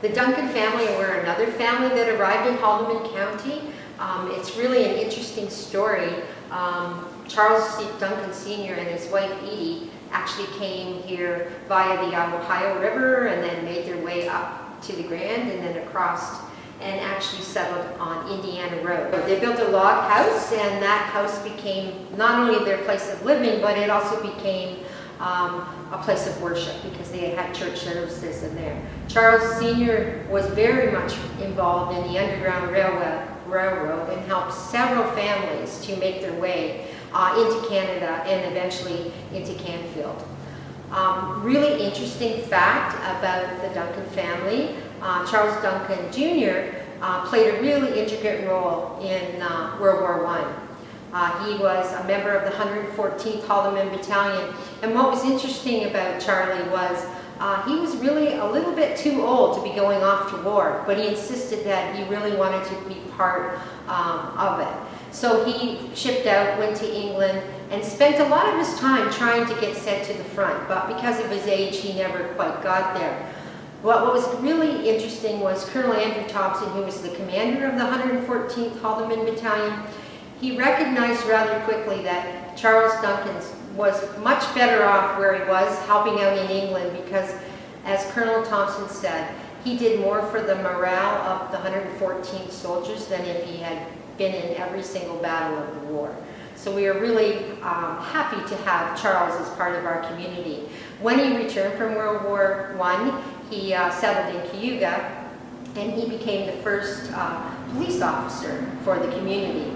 The Duncan family were another family that arrived in Haldimand County. It's really an interesting story. Charles Duncan Sr. and his wife Edie actually came here via the Ohio River and then made their way up to the Grand and then across and actually settled on Indiana Road. They built a log house, and that house became not only their place of living, but it also became a place of worship because they had church services in there. Charles Sr. was very much involved in the Underground Railroad and helped several families to make their way into Canada and eventually into Canfield. Really interesting fact about the Duncan family, Charles Duncan Jr. Played a really intricate role in World War I. He was a member of the 114th Haldimand Battalion, and what was interesting about Charlie was he was really a little bit too old to be going off to war, but he insisted that he really wanted to be part of it. So he shipped out, went to England, and spent a lot of his time trying to get sent to the front, but because of his age, he never quite got there. What was really interesting was Colonel Andrew Thompson, who was the commander of the 114th Haldimand Battalion. He recognized rather quickly that Charles Duncan was much better off where he was, helping out in England, because, as Colonel Thompson said, he did more for the morale of the 114th soldiers than if he had been in every single battle of the war. So we are really happy to have Charles as part of our community. When he returned from World War I, he settled in Cayuga, and he became the first police officer for the community.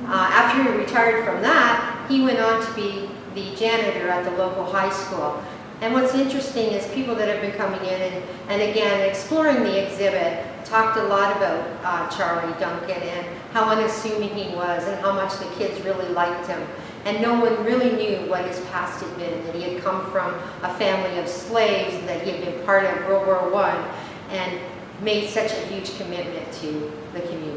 After he retired from that, he went on to be the janitor at the local high school. And what's interesting is people that have been coming in and again exploring the exhibit talked a lot about Charlie Duncan and how unassuming he was and how much the kids really liked him. And no one really knew what his past had been, that he had come from a family of slaves, and that he had been part of World War I and made such a huge commitment to the community.